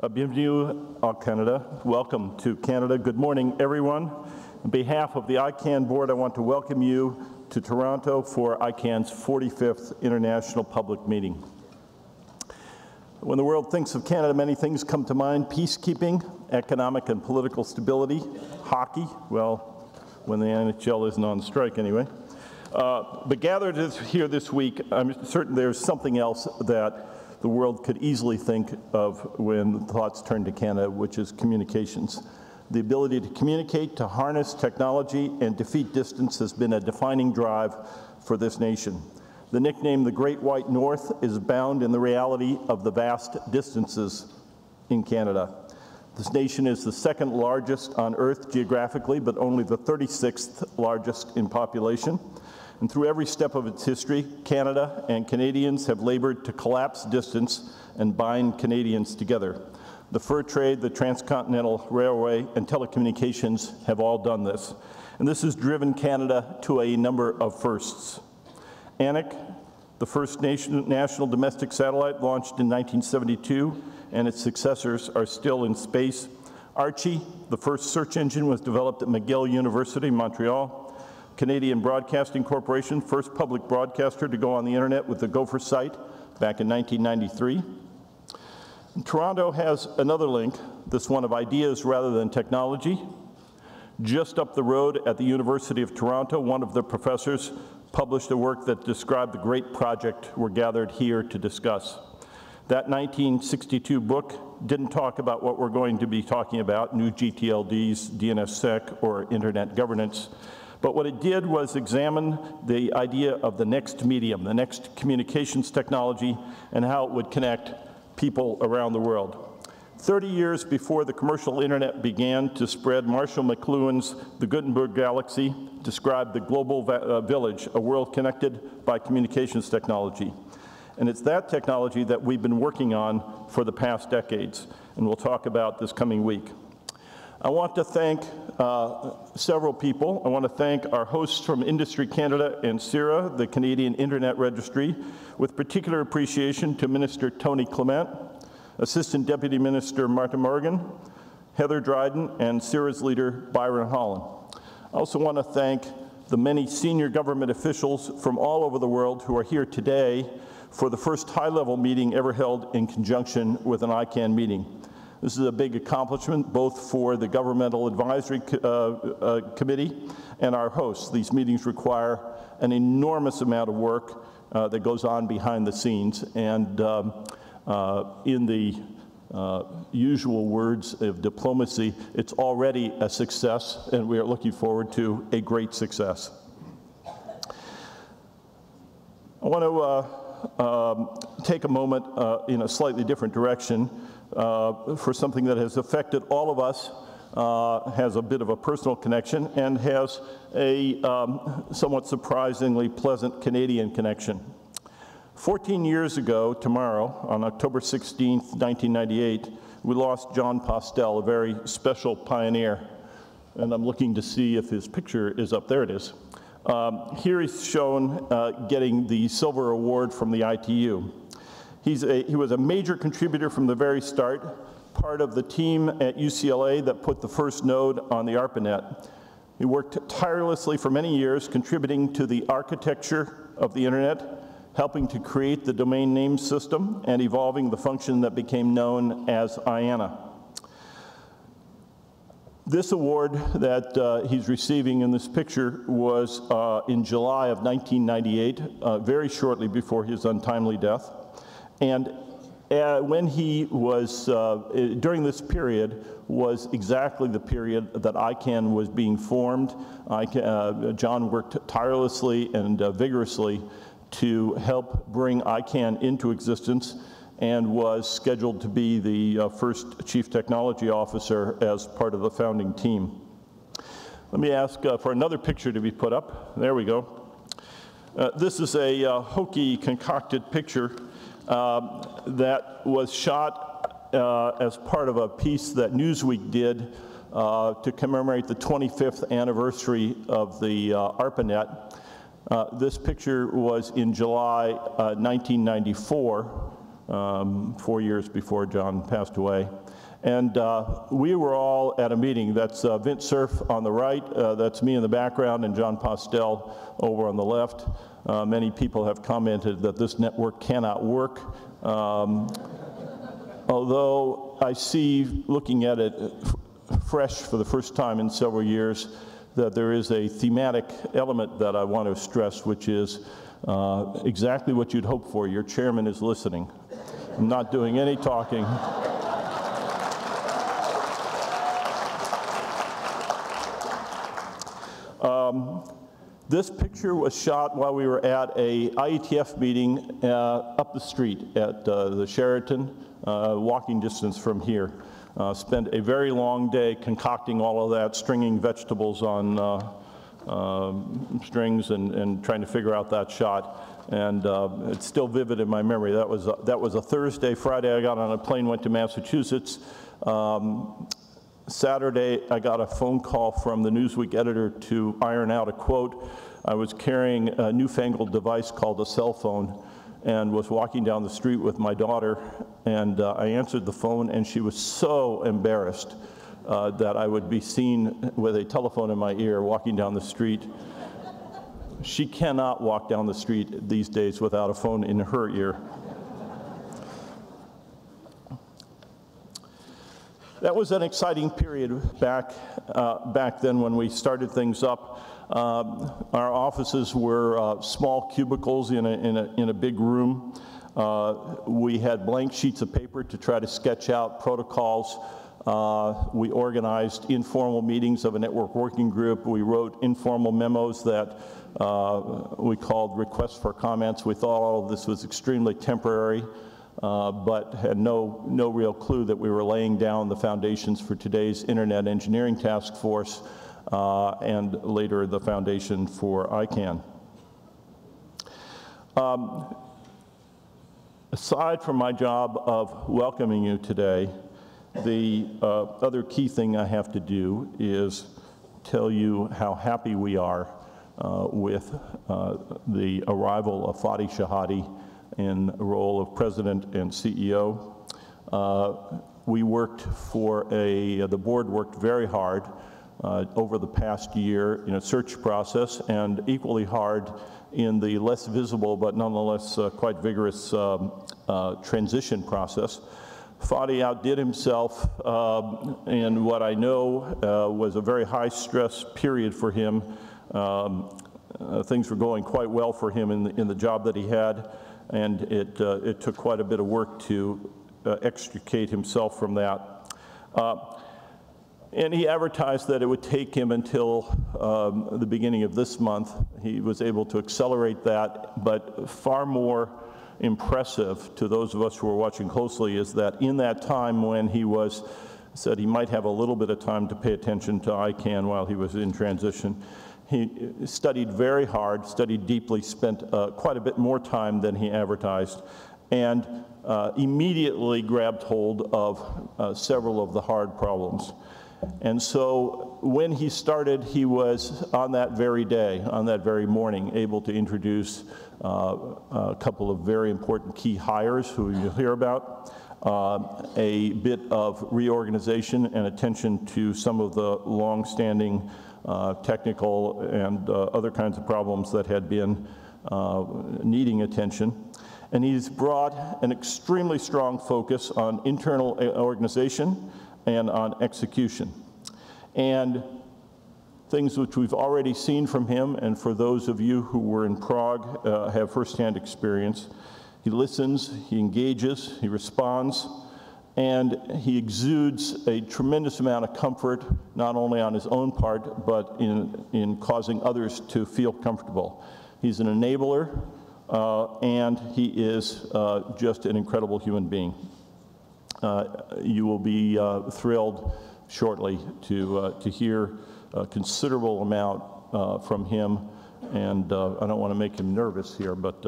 Bienvenue au Canada. Welcome to Canada. Good morning, everyone. On behalf of the ICANN board, I want to welcome you to Toronto for ICANN's 45th International Public Meeting. When the world thinks of Canada, many things come to mind: peacekeeping, economic and political stability, hockey, well, when the NHL isn't on strike anyway. But gathered here this week, I'm certain there's something else that the world could easily think of when thoughts turn to Canada, which is communications. The ability to communicate, to harness technology, and defeat distance has been a defining drive for this nation. The nickname the Great White North is bound in the reality of the vast distances in Canada. This nation is the second largest on Earth geographically, but only the 36th largest in population. And through every step of its history, Canada and Canadians have labored to collapse distance and bind Canadians together. The fur trade, the transcontinental railway, and telecommunications have all done this. And this has driven Canada to a number of firsts. Anik, the first national domestic satellite, launched in 1972, and its successors are still in space. Archie, the first search engine, was developed at McGill University, Montreal. Canadian Broadcasting Corporation, first public broadcaster to go on the internet with the Gopher site back in 1993. And Toronto has another link, this one of ideas rather than technology. Just up the road at the University of Toronto, one of the professors published a work that described the great project we're gathered here to discuss. That 1962 book didn't talk about what we're going to be talking about, new GTLDs, DNSSEC, or internet governance. But what it did was examine the idea of the next medium, the next communications technology, and how it would connect people around the world. 30 years before the commercial internet began to spread, Marshall McLuhan's The Gutenberg Galaxy described the global village, a world connected by communications technology. And it's that technology that we've been working on for the past decades, and we'll talk about this coming week. I want to thank several people. I want to thank our hosts from Industry Canada and CIRA, the Canadian Internet Registry, with particular appreciation to Minister Tony Clement, Assistant Deputy Minister Martha Morgan, Heather Dryden, and CIRA's leader Byron Holland. I also want to thank the many senior government officials from all over the world who are here today for the first high-level meeting ever held in conjunction with an ICANN meeting. This is a big accomplishment, both for the Governmental Advisory Committee and our hosts. These meetings require an enormous amount of work that goes on behind the scenes. And in the usual words of diplomacy, it's already a success, and we are looking forward to a great success. I want to take a moment in a slightly different direction for something that has affected all of us, has a bit of a personal connection, and has a somewhat surprisingly pleasant Canadian connection. 14 years ago tomorrow, on October 16th, 1998, we lost John Postel, a very special pioneer. And I'm looking to see if his picture is up. There it is. Here he's shown getting the Silver Award from the ITU. He was a major contributor from the very start, part of the team at UCLA that put the first node on the ARPANET. He worked tirelessly for many years, contributing to the architecture of the internet, helping to create the domain name system, and evolving the function that became known as IANN. This award that he's receiving in this picture was in July of 1998, very shortly before his untimely death. And when he was, during this period, was exactly the period that ICANN was being formed. John worked tirelessly and vigorously to help bring ICANN into existence, and was scheduled to be the first Chief Technology Officer as part of the founding team. Let me ask for another picture to be put up. There we go. This is a hokey concocted picture that was shot as part of a piece that Newsweek did to commemorate the 25th anniversary of the ARPANET. This picture was in July 1994. 4 years before John passed away. And we were all at a meeting. That's Vince Cerf on the right, that's me in the background, and John Postel over on the left. Many people have commented that this network cannot work. Although I see, looking at it fresh for the first time in several years, that there is a thematic element that I want to stress, which is exactly what you'd hope for. Your chairman is listening. I'm not doing any talking. This picture was shot while we were at a IETF meeting up the street at the Sheraton, walking distance from here. Spent a very long day concocting all of that, stringing vegetables on strings and trying to figure out that shot. And it's still vivid in my memory. That was a Thursday. Friday I got on a plane, went to Massachusetts. Saturday, I got a phone call from the Newsweek editor to iron out a quote. I was carrying a newfangled device called a cell phone and was walking down the street with my daughter, and I answered the phone, and she was so embarrassed that I would be seen with a telephone in my ear walking down the street. She cannot walk down the street these days without a phone in her ear. That was an exciting period back then when we started things up. Our offices were small cubicles in a big room. We had blank sheets of paper to try to sketch out protocols. We organized informal meetings of a network working group. We wrote informal memos that we called requests for comments. We thought all of this was extremely temporary. But had no real clue that we were laying down the foundations for today's Internet Engineering Task Force and later the foundation for ICANN. Aside from my job of welcoming you today, the other key thing I have to do is tell you how happy we are with the arrival of Fadi Shahadi in the role of president and CEO. We worked for the board worked very hard over the past year in a search process, and equally hard in the less visible but nonetheless quite vigorous transition process. Fadi outdid himself in what I know was a very high stress period for him. Things were going quite well for him in the job that he had, and it took quite a bit of work to extricate himself from that. And he advertised that it would take him until the beginning of this month. He was able to accelerate that, but far more impressive to those of us who are watching closely is that in that time when he said he might have a little bit of time to pay attention to ICANN while he was in transition, he studied very hard, studied deeply, spent quite a bit more time than he advertised, and immediately grabbed hold of several of the hard problems. And so when he started, he was on that very day, on that very morning, able to introduce a couple of very important key hires who you'll hear about, a bit of reorganization and attention to some of the long-standing technical and other kinds of problems that had been needing attention. And he's brought an extremely strong focus on internal organization and on execution. And things which we've already seen from him, and for those of you who were in Prague have firsthand experience. He listens, he engages, he responds, and he exudes a tremendous amount of comfort, not only on his own part, but in causing others to feel comfortable. He's an enabler, and he is just an incredible human being. You will be thrilled shortly to hear a considerable amount from him, and I don't want to make him nervous here, but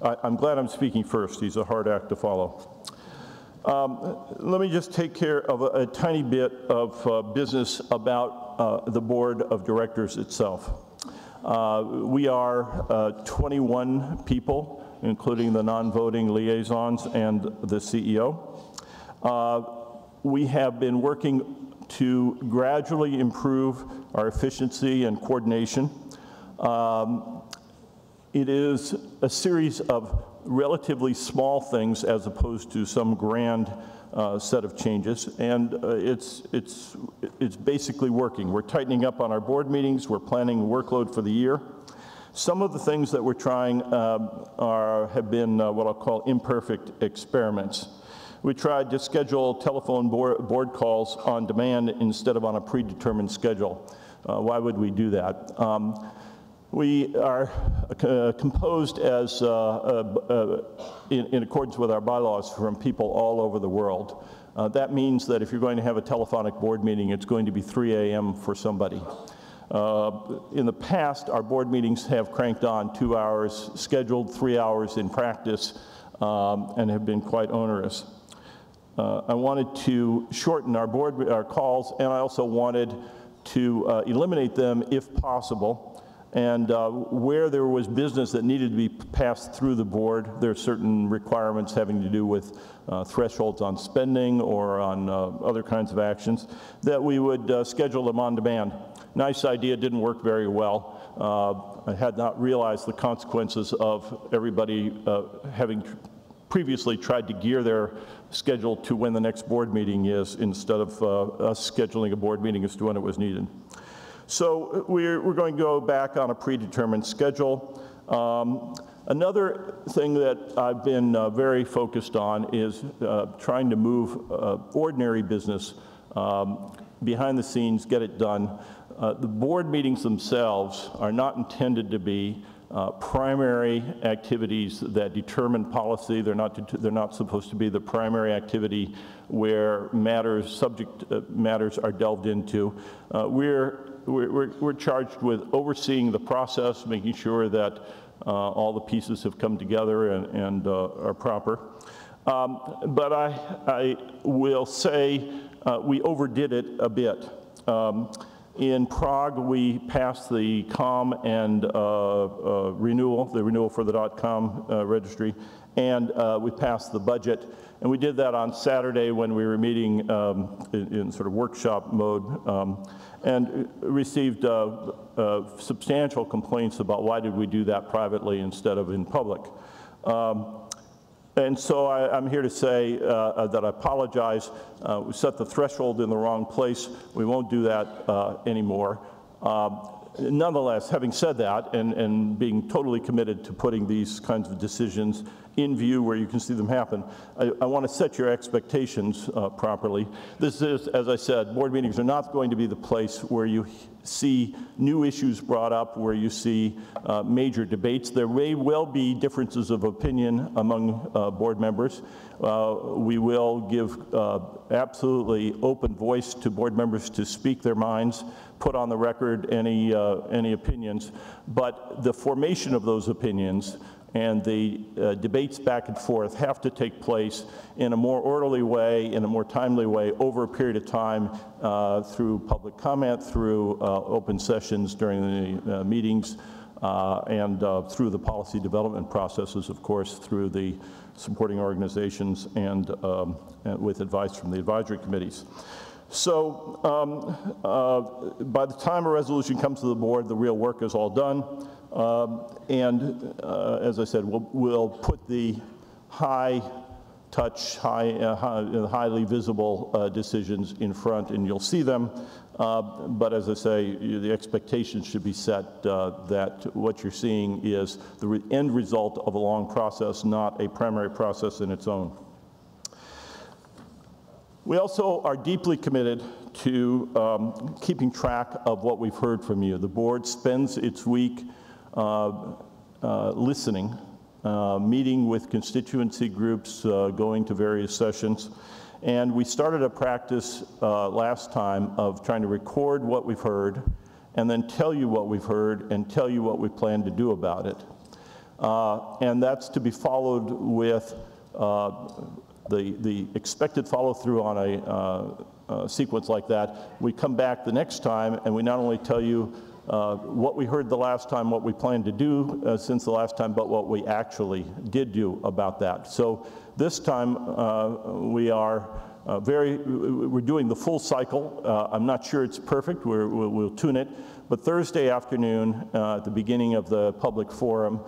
I'm glad I'm speaking first. He's a hard act to follow. Let me just take care of a tiny bit of business about the board of directors itself. We are 21 people including the non-voting liaisons and the CEO. We have been working to gradually improve our efficiency and coordination. It is a series of relatively small things as opposed to some grand set of changes, and it's basically working. We're tightening up on our board meetings. We're planning a workload for the year. Some of the things that we're trying have been what I'll call imperfect experiments. We tried to schedule telephone board calls on demand instead of on a predetermined schedule. Why would we do that? We are composed as, in accordance with our bylaws, from people all over the world. That means that if you're going to have a telephonic board meeting, it's going to be 3 a.m. for somebody. In the past, our board meetings have cranked on 2 hours scheduled, 3 hours in practice, and have been quite onerous. I wanted to shorten our calls, and I also wanted to eliminate them if possible. And where there was business that needed to be passed through the board, there are certain requirements having to do with thresholds on spending or on other kinds of actions, that we would schedule them on demand. Nice idea, didn't work very well. I had not realized the consequences of everybody having previously tried to gear their schedule to when the next board meeting is, instead of us scheduling a board meeting as to when it was needed. So we're going to go back on a predetermined schedule. Another thing that I've been very focused on is trying to move ordinary business behind the scenes, get it done. The board meetings themselves are not intended to be primary activities that determine policy. They're not supposed to be the primary activity where subject matters are delved into. We're charged with overseeing the process, making sure that all the pieces have come together and are proper. But I will say we overdid it a bit. In Prague, we passed the COM and the renewal for the .com registry, and we passed the budget. And we did that on Saturday when we were meeting in sort of workshop mode, and received substantial complaints about why did we do that privately instead of in public. And so I'm here to say that I apologize. We set the threshold in the wrong place. We won't do that anymore. Nonetheless, having said that, and being totally committed to putting these kinds of decisions in view where you can see them happen, I want to set your expectations properly. This is, as I said, board meetings are not going to be the place where you see new issues brought up, where you see major debates. There may well be differences of opinion among board members. We will give absolutely open voice to board members to speak their minds, put on the record any opinions, but the formation of those opinions and the debates back and forth have to take place in a more orderly way, in a more timely way, over a period of time through public comment, through open sessions during the meetings, and through the policy development processes, of course, through the supporting organizations and with advice from the advisory committees. So by the time a resolution comes to the board, the real work is all done. As I said, we'll put the high-touch, highly visible decisions in front, and you'll see them. But as I say, the expectation should be set that what you're seeing is the end result of a long process, not a primary process in its own. We also are deeply committed to keeping track of what we've heard from you. The board spends its week listening, meeting with constituency groups, going to various sessions. And we started a practice last time of trying to record what we've heard and then tell you what we've heard and tell you what we plan to do about it. And that's to be followed with the expected follow-through on a sequence like that. We come back the next time and we not only tell you what we heard the last time, what we plan to do since the last time, but what we actually did do about that. So this time we're doing the full cycle. I'm not sure it's perfect, we'll tune it, but Thursday afternoon at the beginning of the public forum,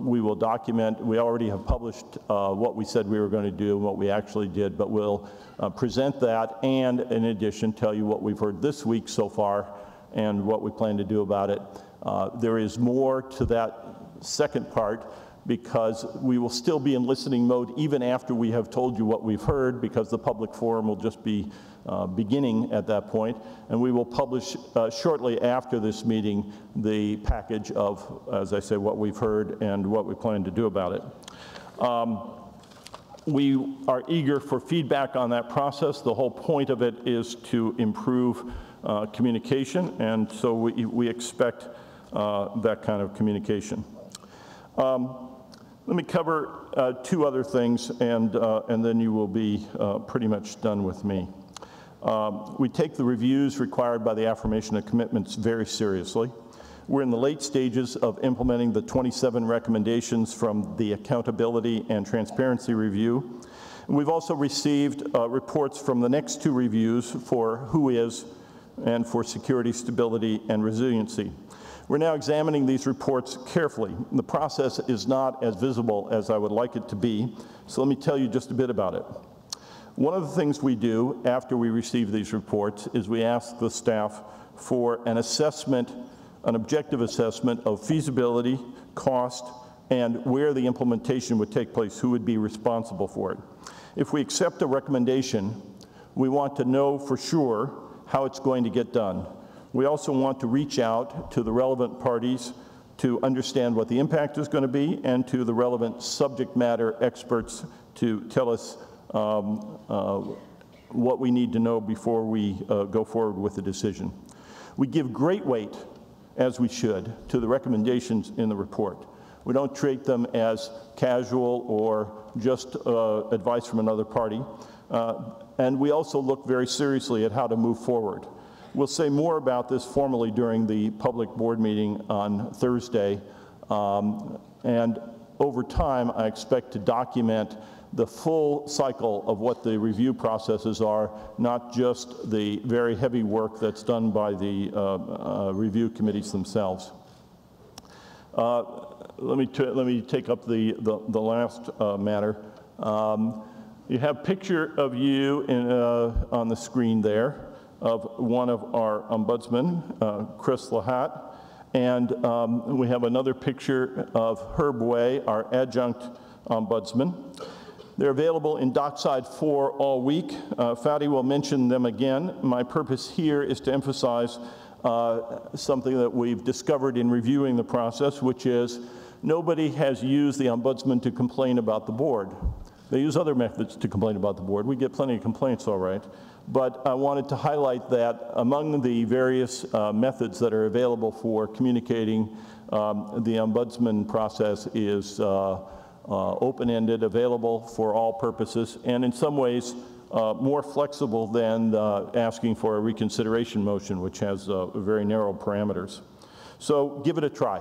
we will document, we already have published what we said we were going to do and what we actually did, but we'll present that and in addition tell you what we've heard this week so far and what we plan to do about it. There is more to that second part because we will still be in listening mode even after we have told you what we've heard, because the public forum will just be beginning at that point, and we will publish shortly after this meeting the package of, as I say, what we've heard and what we plan to do about it. We are eager for feedback on that process. The whole point of it is to improve communication, and so we expect that kind of communication. Let me cover two other things, and then you will be pretty much done with me. We take the reviews required by the affirmation of commitments very seriously. We're in the late stages of implementing the 27 recommendations from the Accountability and Transparency Review. And we've also received reports from the next two reviews for WHOIS and for Security, Stability, and Resiliency. We're now examining these reports carefully. The process is not as visible as I would like it to be, so let me tell you just a bit about it. One of the things we do after we receive these reports is we ask the staff for an assessment, an objective assessment of feasibility, cost, and where the implementation would take place, who would be responsible for it. If we accept a recommendation, we want to know for sure how it's going to get done. We also want to reach out to the relevant parties to understand what the impact is going to be, and to the relevant subject matter experts to tell us what we need to know before we go forward with the decision. We give great weight, as we should, to the recommendations in the report. We don't treat them as casual or just advice from another party. And we also look very seriously at how to move forward. We'll say more about this formally during the public board meeting on Thursday. And over time, I expect to document the full cycle of what the review processes are, not just the very heavy work that's done by the review committees themselves. Let me take up the last matter. You have a picture of you on the screen there of one of our ombudsmen, Chris Lahat, and we have another picture of Herb Way, our adjunct ombudsman. They're available in Dockside 4 all week. Fadi will mention them again. My purpose here is to emphasize something that we've discovered in reviewing the process, which is nobody has used the ombudsman to complain about the board. They use other methods to complain about the board. We get plenty of complaints, all right. But I wanted to highlight that among the various methods that are available for communicating, the ombudsman process is open-ended, available for all purposes, and in some ways more flexible than asking for a reconsideration motion, which has very narrow parameters. So give it a try.